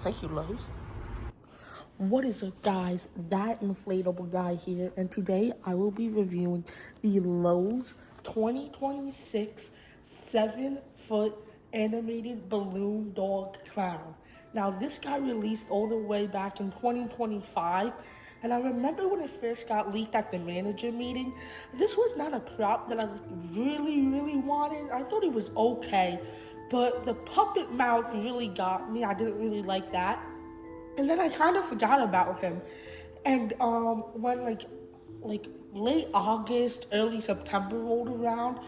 Thank you, Lowe. What is up, guys? That inflatable guy here, and today I will be reviewing the Lowe's 2026 7-foot animated balloon dog clown. Now, this got released all the way back in 2025, and I remember when it first got leaked at the manager meeting, this was not a prop that I really wanted. I thought it was okay, but the puppet mouth really got me. I didn't really like that. And then I kind of forgot about him. And when like late August, early September rolled around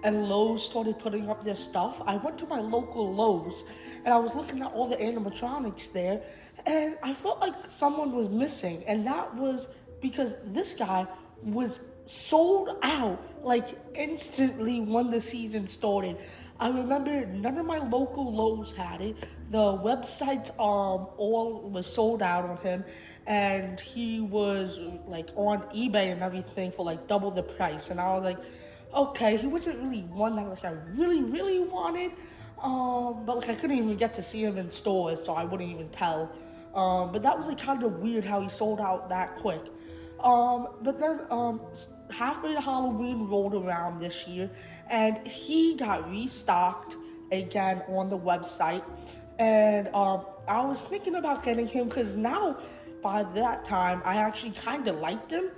and Lowe's started putting up their stuff, I went to my local Lowe's and I was looking at all the animatronics there, and I felt like someone was missing. And that was because this guy was sold out like instantly when the season started. I remember none of my local Lowe's had it. The websites all was sold out on him, and he was like on eBay and everything for like double the price. And I was like, okay, he wasn't really one that like I really wanted. But like I couldn't even get to see him in stores, so I wouldn't even tell. But that was like kind of weird how he sold out that quick. But then halfway to Halloween rolled around this year, and he got restocked again on the website. And I was thinking about getting him because now, by that time, I actually kind of liked him.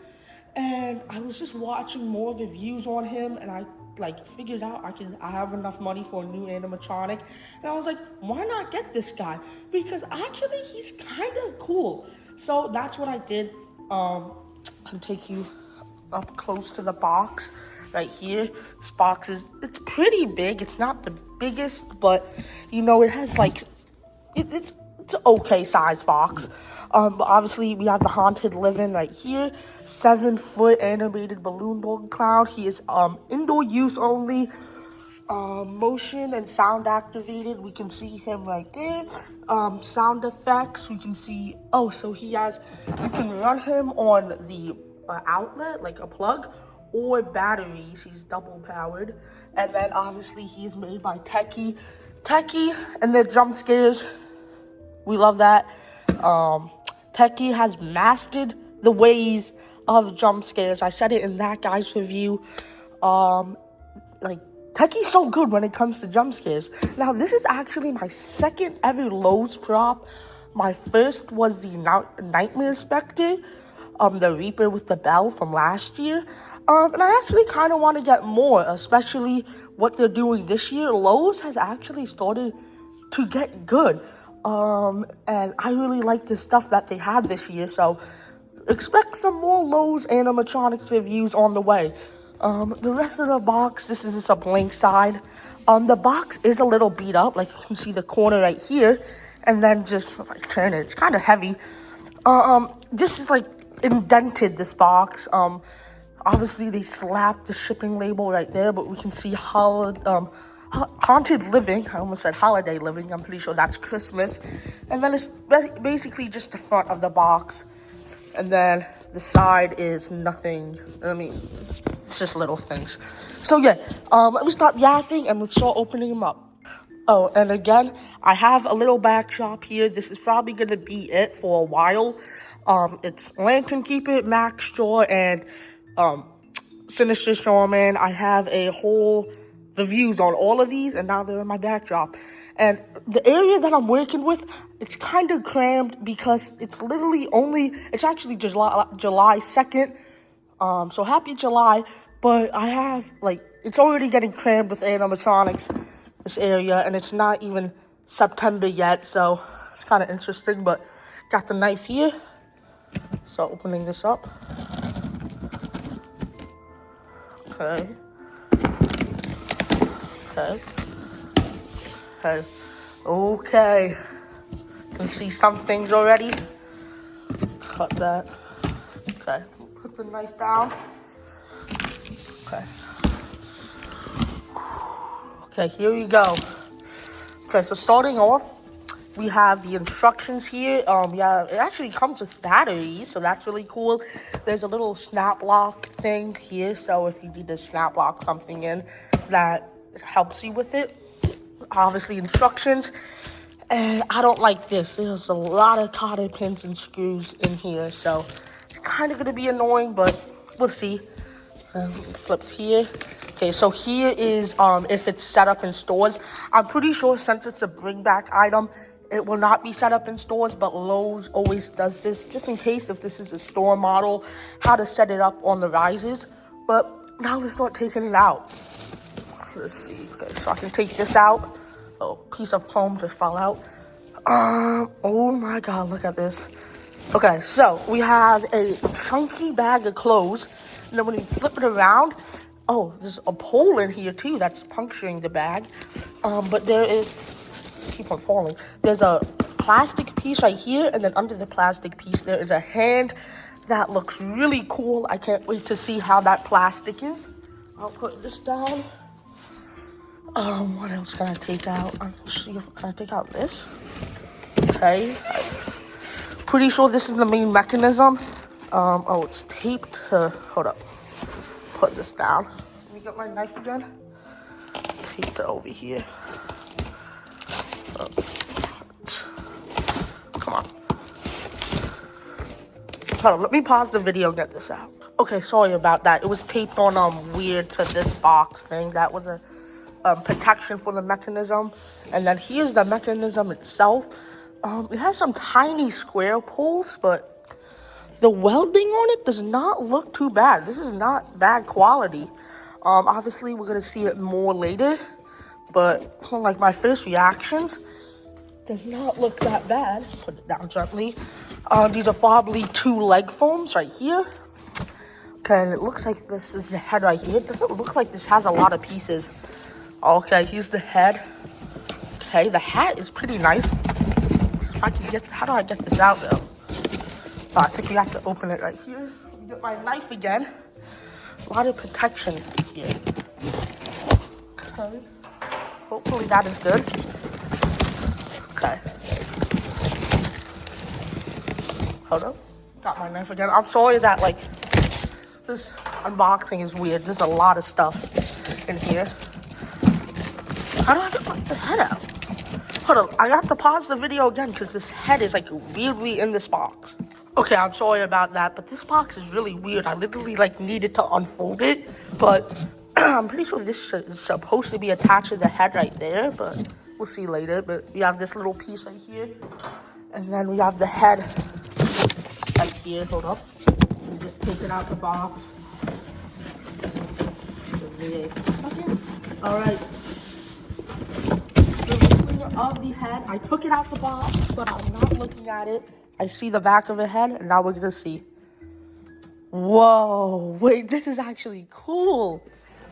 And I was just watching more reviews on him, and I like figured out I have enough money for a new animatronic. And I was like, why not get this guy? Because actually he's kind of cool. So that's what I did. I'll take you up close to the box right here. This box it's pretty big. It's not the biggest, but you know, it has like it's an okay size box. But obviously we have the Haunted Living right here. 7-foot animated balloon dog clown. He is indoor use only, motion and sound activated. We can see him right there. Sound effects, we can see, so he has, you can run him on the outlet, like a plug, or batteries. He's double powered. And then obviously he's made by Techie, and their jump scares, we love that. Techie has mastered the ways of jump scares. I said it in that guy's review. Like, Techie's so good when it comes to jump scares. Now, this is actually my second ever Lowe's prop. My first was the Nightmare Spectre, the Reaper with the bell from last year. And I actually kind of want to get more, especially what they're doing this year. Lowe's has actually started to get good. And I really like the stuff that they had this year, so expect some more Lowe's animatronics reviews on the way. The rest of the box, this is just a blank side. The box is a little beat up, like you can see the corner right here, and then just like turn it, it's kind of heavy. This is like indented, this box. Obviously they slapped the shipping label right there, but we can see Haunted Living. I almost said Holiday Living. I'm pretty sure that's Christmas. And then it's basically just the front of the box. And then the side is nothing. I mean, it's just little things. So yeah, let me stop yapping and let's start opening them up. Oh, and again, I have a little backdrop here. This is probably going to be it for a while. It's Lantern Keeper, Max Straw, and Sinister Showman. I have a whole reviews on all of these, and now they're in my backdrop. And the area that I'm working with, it's kind of crammed because it's literally it's actually July 2nd. So happy July, but I have, it's already getting crammed with animatronics, this area, and it's not even September yet, so it's kind of interesting. But got the knife here, so opening this up. Okay. Can see some things already. Cut that. Okay, put the knife down. Okay, here we go. Okay, so starting off, we have the instructions here. Yeah, it actually comes with batteries, so that's really cool. There's a little snap lock thing here, so if you need to snap lock something in, that helps you with it. Obviously, instructions. And I don't like this. There's a lot of cotter pins and screws in here, so it's kind of going to be annoying, but we'll see. Flip here. Okay, so here is if it's set up in stores. I'm pretty sure since it's a bring back item, it will not be set up in stores, but Lowe's always does this, just in case if this is a store model, how to set it up on the risers. But now let's start taking it out. Let's see. Okay, so I can take this out. Oh, piece of foam just fell out. Oh my God, look at this. Okay, so we have a chunky bag of clothes. And then when you flip it around, oh, there's a pole in here too that's puncturing the bag. But there is, keep on falling. There's a plastic piece right here, and then under the plastic piece there is a hand that looks really cool. I can't wait to see how that plastic is. I'll put this down. What else can I take out? Can I take out this? Okay. Pretty sure this is the main mechanism. Oh, it's taped to, hold up. Put this down. Let me get my knife again. Tape it over here. Come on. Hold on, let me pause the video and get this out. Okay, sorry about that. It was taped on weird to this box thing. That was a protection for the mechanism. And then here's the mechanism itself. It has some tiny square poles, but the welding on it does not look too bad. This is not bad quality. Obviously, we're going to see it more later. But like my first reactions, does not look that bad. Put it down gently. These are probably 2 leg foams right here. Okay, and it looks like this is the head right here. It doesn't look like this has a lot of pieces. Okay, here's the head. Okay, the hat is pretty nice. If I can get, how do I get this out though? Oh, I think we have to open it right here. Get my knife again. A lot of protection here. Okay. Hopefully that is good. Okay. Hold up. Got my knife again. I'm sorry that like this unboxing is weird. There's a lot of stuff in here. How do I get the head out? Hold on, I have to pause the video again because this head is like weirdly in this box. Okay, I'm sorry about that, but this box is really weird. I literally like needed to unfold it, but I'm pretty sure this is supposed to be attached to the head right there, but we'll see later. But we have this little piece right here, and then we have the head right here. Hold up. We just take it out the box. All right. Of the head, I took it out the box, but I'm not looking at it. I see the back of the head, and now we're gonna see. Whoa, wait, this is actually cool.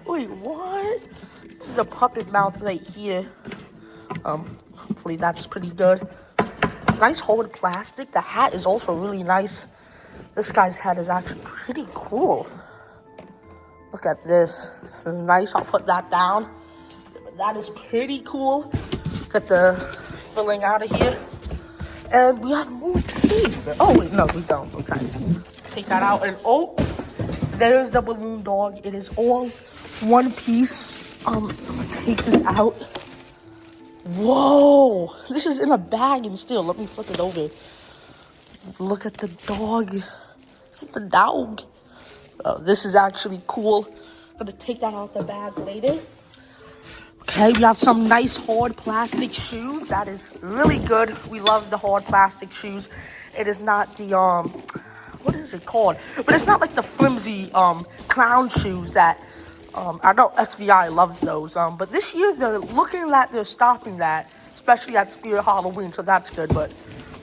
Wait, what? This is a puppet mouth right here. Hopefully that's pretty good. Nice hard plastic. The hat is also really nice. This guy's head is actually pretty cool. Look at this. This is nice. I'll put that down. That is pretty cool. Get the filling out of here. And we have more tape. Oh, wait, no, we don't. Okay. Take that out. And oh, there's the balloon dog. It is all one piece. I'm gonna take this out. Whoa. This is in a bag and still. Let me flip it over. Look at the dog. This is the dog. Oh, this is actually cool. I'm gonna take that out the bag later. Okay, we have some nice hard plastic shoes. That is really good. We love the hard plastic shoes. It is not the, what is it called? But it's not like the flimsy, clown shoes that, I know SVI loves those. But this year they're looking like they're stopping that, especially at Spirit Halloween, so that's good. But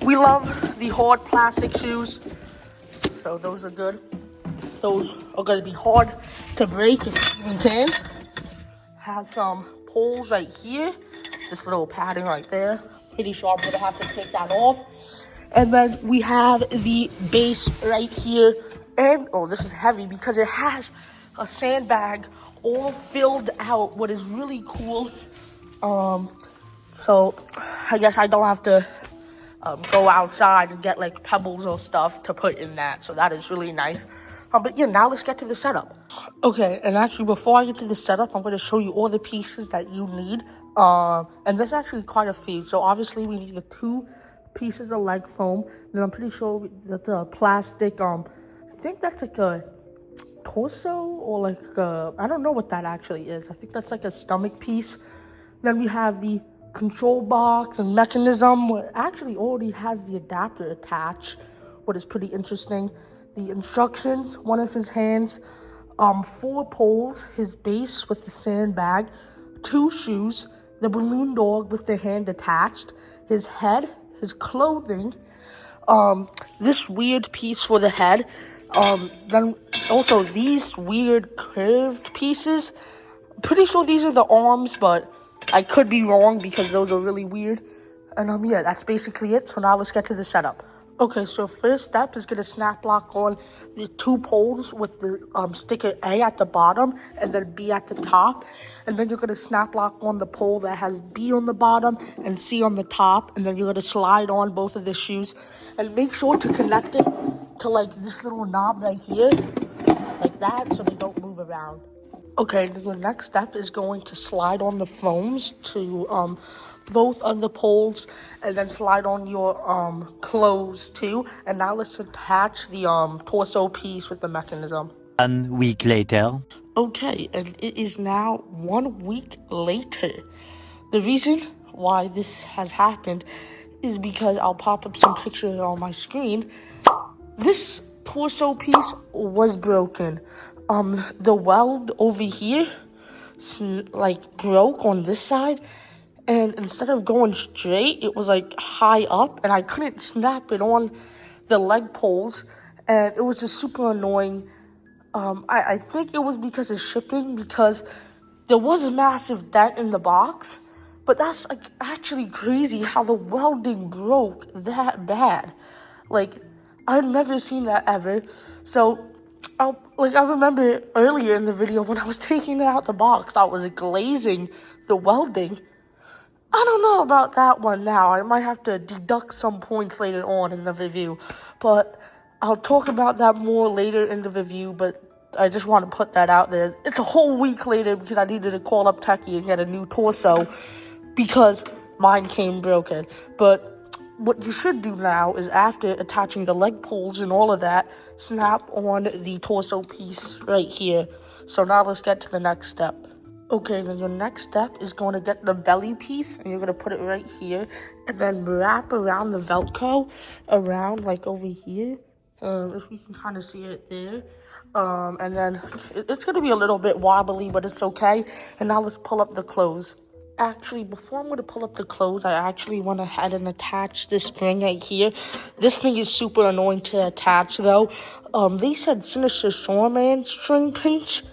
we love the hard plastic shoes. So those are good. Those are going to be hard to break if you can. Have some poles right here. This little padding right there. Pretty sure I'm going to have to take that off. And then we have the base right here. And, oh, this is heavy because it has a sandbag all filled out. What is really cool. So I guess I don't have to go outside and get like pebbles or stuff to put in that. So that is really nice. But yeah, now let's get to the setup. Okay, and actually before I get to the setup, I'm going to show you all the pieces that you need And there's actually quite a few. So obviously we need the 2 pieces of leg foam. Then I'm pretty sure that the plastic, I think that's like a torso or like I don't know what that actually is. I think that's like a stomach piece. Then we have the control box and mechanism, where it actually already has the adapter attached, what is pretty interesting. The instructions, one of his hands, 4 poles, his base with the sandbag, 2 shoes, the balloon dog with the hand attached, his head, his clothing, this weird piece for the head, then also these weird curved pieces. Pretty sure these are the arms, but I could be wrong because those are really weird. And yeah, that's basically it. So now let's get to the setup. Okay, so first step is gonna snap lock on the 2 poles with the sticker A at the bottom and then B at the top. And then you're gonna snap lock on the pole that has B on the bottom and C on the top. And then you're gonna slide on both of the shoes and make sure to connect it to like this little knob right here, like that, so they don't move around. Okay, the next step is going to slide on the foams to both of the poles, and then slide on your clothes too. And now let's attach the torso piece with the mechanism. 1 week later. Okay, and it is now 1 week later. The reason why this has happened is because I'll pop up some pictures on my screen. This torso piece was broken. The weld over here, like, broke on this side, and instead of going straight, it was like high up, and I couldn't snap it on the leg poles, and it was just super annoying. I think it was because of shipping, because there was a massive dent in the box, but that's like actually crazy how the welding broke that bad. Like, I've never seen that ever. So I remember earlier in the video when I was taking it out the box, I was glazing the welding. I don't know about that one now. I might have to deduct some points later on in the review, but I'll talk about that more later in the review, but I just want to put that out there. It's a whole week later because I needed to call up Techie and get a new torso because mine came broken. But what you should do now is, after attaching the leg poles and all of that, snap on the torso piece right here. So now let's get to the next step. Okay, then your next step is going to get the belly piece, and you're going to put it right here, and then wrap around the Velcro around like over here, if you can kind of see it there. And then it's going to be a little bit wobbly, but it's okay. And now let's pull up the clothes. Actually, before I'm going to pull up the clothes, I actually went ahead and attached this spring right here. This thing is super annoying to attach, though. They said Sinister Shoreman string pinch.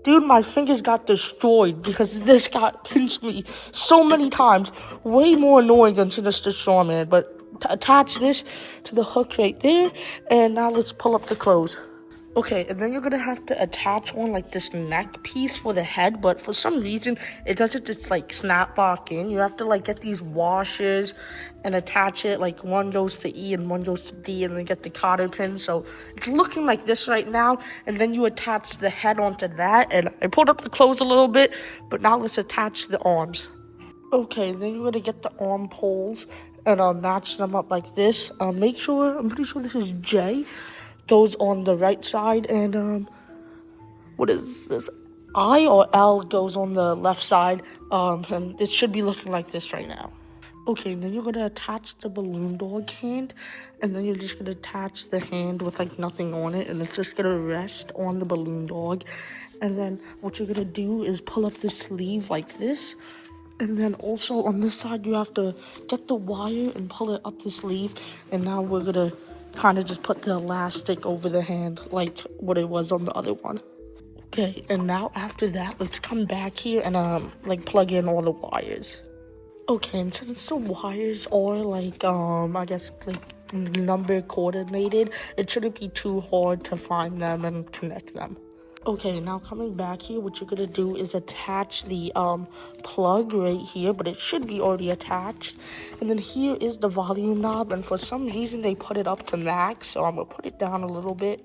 Dude, my fingers got destroyed because this got pinched me so many times. Way more annoying than Sinister Shoreman. But attach this to the hook right there. And now let's pull up the clothes. Okay, and then you're gonna have to attach on like this neck piece for the head, but for some reason it doesn't just like snap back in. You have to like get these washers and attach it. Like one goes to E and one goes to D, and then get the cotter pin. So it's looking like this right now, and then you attach the head onto that. And I pulled up the clothes a little bit, but now let's attach the arms. Okay, then you're gonna get the arm poles and match them up like this. Make sure, I'm pretty sure this is J. Goes on the right side, and what is this? I or L goes on the left side, and it should be looking like this right now. Okay, then you're gonna attach the balloon dog hand, and then you're just gonna attach the hand with like nothing on it, and it's just gonna rest on the balloon dog. And then what you're gonna do is pull up the sleeve like this, and then also on this side you have to get the wire and pull it up the sleeve. And now we're gonna kind of just put the elastic over the hand like what it was on the other one. Okay, and now after that, let's come back here and like plug in all the wires. Okay, and since the wires are like I guess like number coordinated, it shouldn't be too hard to find them and connect them. Okay, now coming back here, what you're gonna do is attach the plug right here, but it should be already attached. And then here is the volume knob, and for some reason they put it up to max, so I'm gonna put it down a little bit.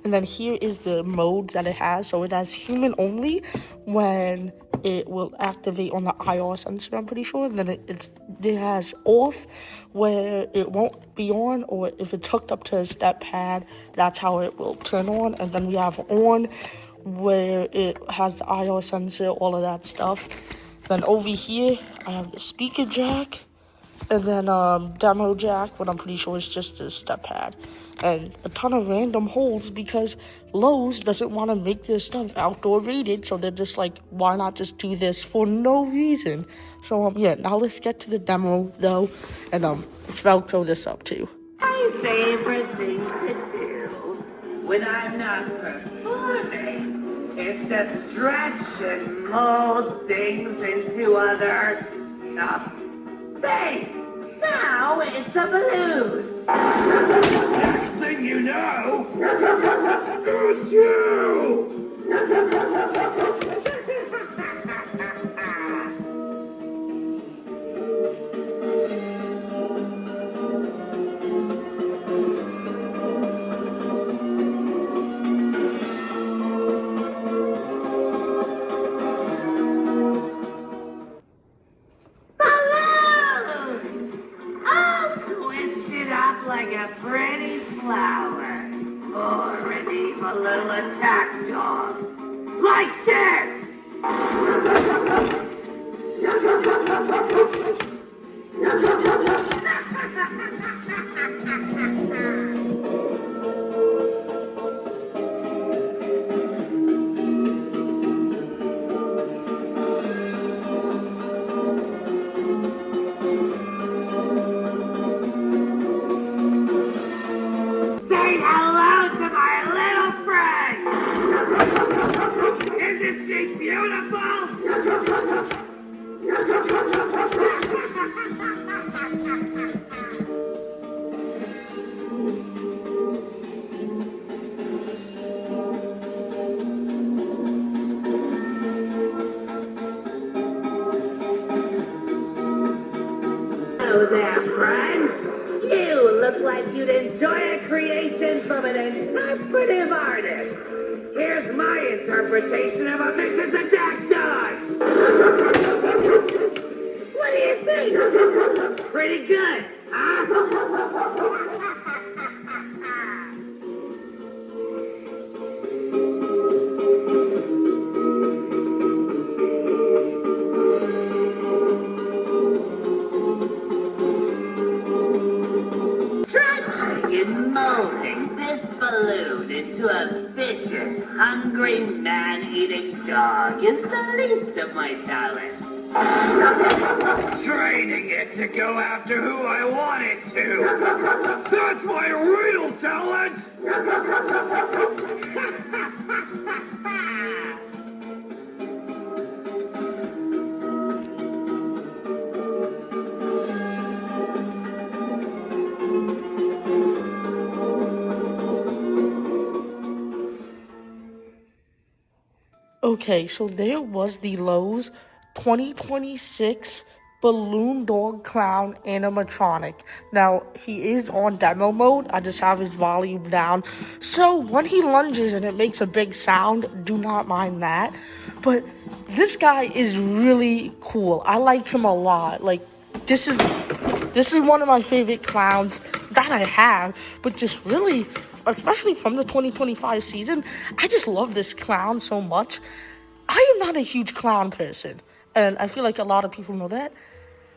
And then here is the modes that it has. So it has human only when it will activate on the IR sensor, I'm pretty sure. And then it has off where it won't be on, or if it's hooked up to a step pad, that's how it will turn on. And then we have on where it has the IR sensor, all of that stuff. Then over here, I have the speaker jack, and then demo jack, but I'm pretty sure it's just a step pad. And a ton of random holes because Lowe's doesn't want to make their stuff outdoor rated, so they're just like, why not just do this for no reason? So yeah, now let's get to the demo though, and let's Velcro this up too. My favorite thing to do when I'm not performing is to stretch and mold things into other things. Now it's a balloon. Next thing you know, it's you! Like a pretty flower, or an evil little attack dog, like this! Say hello to my little friend! Isn't she beautiful? Hello there, friend. You look like you'd enjoy a creation from an interpretive artist. Here's my interpretation of a vicious attack dog. What do you think? Pretty good, huh? In molding this balloon into a vicious, hungry, man-eating dog is the least of my talents. Training it to go after who I want it to. That's my real talent! Okay, so there was the Lowe's 2026 Balloon Dog Clown animatronic. Now, he is on demo mode. I just have his volume down. So, when he lunges and it makes a big sound, do not mind that. But this guy is really cool. I like him a lot. Like, this is one of my favorite clowns that I have. But just really, especially from the 2025 season, I just love this clown so much. I am not a huge clown person, and I feel like a lot of people know that.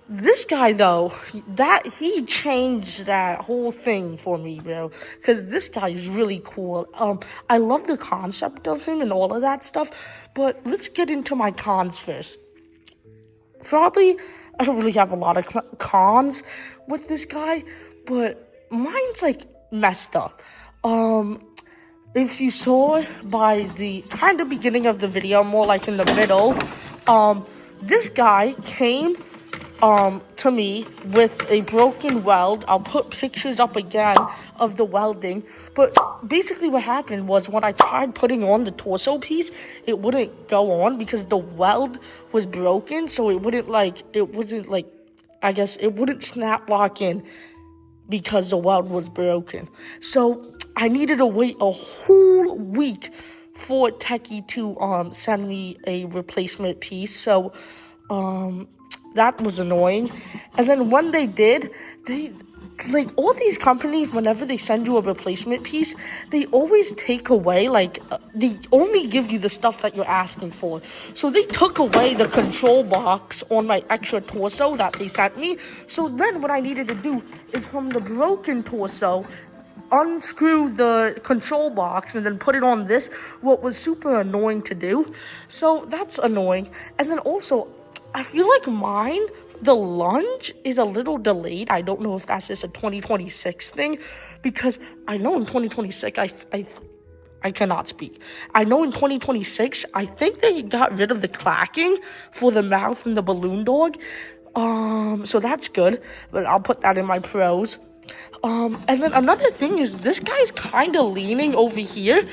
This guy, though, he changed that whole thing for me, bro, because this guy is really cool. I love the concept of him and all of that stuff, but let's get into my cons first. Probably, I don't really have a lot of cons with this guy, but mine's, like, messed up. If you saw by the kind of beginning of the video, more like in the middle, this guy came to me with a broken weld. I'll put pictures up again of the welding. But basically what happened was when I tried putting on the torso piece, it wouldn't go on because the weld was broken. So it wouldn't I guess it wouldn't snap lock in because the weld was broken. So I needed to wait a whole week for Techie to send me a replacement piece. So that was annoying. And then when they did, they like all these companies, whenever they send you a replacement piece, they always take away they only give you the stuff that you're asking for. So they took away the control box on my extra torso that they sent me. So then what I needed to do is from the broken torso, unscrew the control box and then put it on this, what was super annoying to do. So that's annoying. And then also, I feel like mine, the lunge is a little delayed. I don't know if that's just a 2026 thing, because I know in 2026, I cannot speak. I know in 2026, I think they got rid of the clacking for the mouth and the balloon dog. So that's good, but I'll put that in my pros. And then another thing is this guy's kind of leaning over here.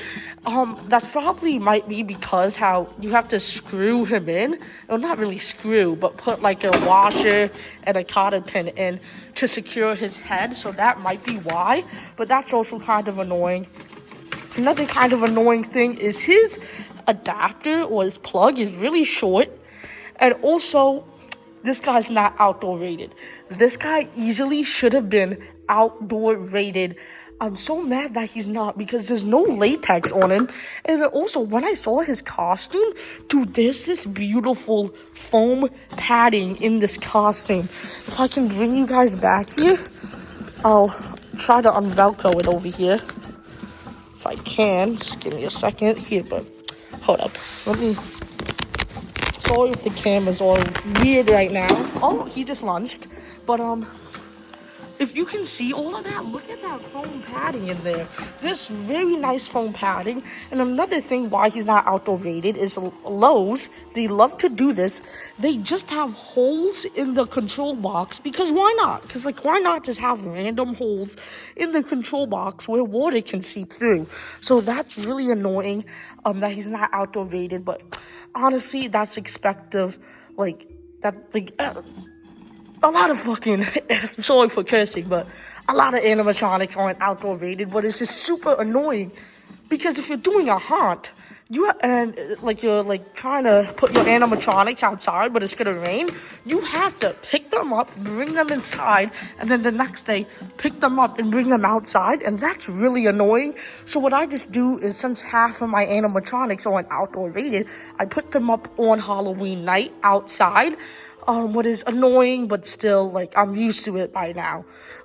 That's probably might be because how you have to screw him in. Well, not really screw, but put like a washer and a cotter pin in to secure his head. So that might be why, but that's also kind of annoying. Another kind of annoying thing is his adapter or his plug is really short. And also, this guy's not outdoor rated. This guy easily should have been outdoor rated. I'm so mad that he's not, because there's no latex on him. And also, when I saw his costume, dude, there's this beautiful foam padding in this costume. If I can bring you guys back here, I'll try to unvelcro it over here. If I can, just give me a second here, but hold up. Let me... Sorry if the camera's all weird right now. Oh, he just lunched. But, if you can see all of that, look at that foam padding in there. This very nice foam padding. And another thing why he's not outdoor rated is Lowe's. They love to do this. They just have holes in the control box. Because why not? Because, why not just have random holes in the control box where water can seep through? So that's really annoying that he's not outdoor rated. But honestly, that's expected. A lot of fucking, sorry for cursing, but a lot of animatronics aren't outdoor rated, but it's just super annoying, because if you're doing a haunt, you're trying to put your animatronics outside, but it's gonna rain, you have to pick them up, bring them inside, and then the next day, pick them up and bring them outside, and that's really annoying. So what I just do is, since half of my animatronics aren't outdoor rated, I put them up on Halloween night outside. What is annoying, but still, I'm used to it by now.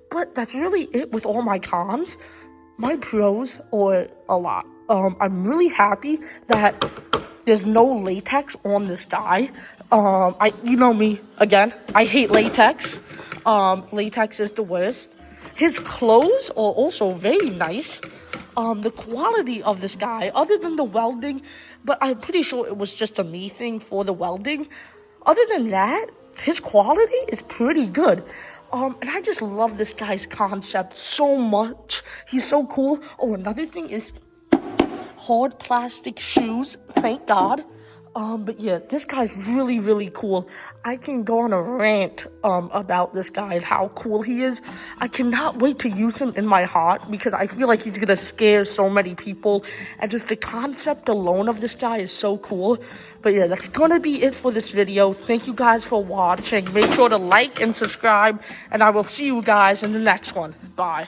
But that's really it with all my cons. My pros are a lot. I'm really happy that there's no latex on this guy. You know me, again, I hate latex. Latex is the worst. His clothes are also very nice. The quality of this guy, other than the welding, but I'm pretty sure it was just a me thing for the welding. Other than that, his quality is pretty good. And I just love this guy's concept so much. He's so cool. Oh, another thing is hard plastic shoes. Thank God. But yeah, this guy's really, really cool. I can go on a rant about this guy and how cool he is. I cannot wait to use him in my heart, because I feel like he's gonna scare so many people. And just the concept alone of this guy is so cool. But yeah, that's gonna be it for this video. Thank you guys for watching. Make sure to like and subscribe, and I will see you guys in the next one. Bye.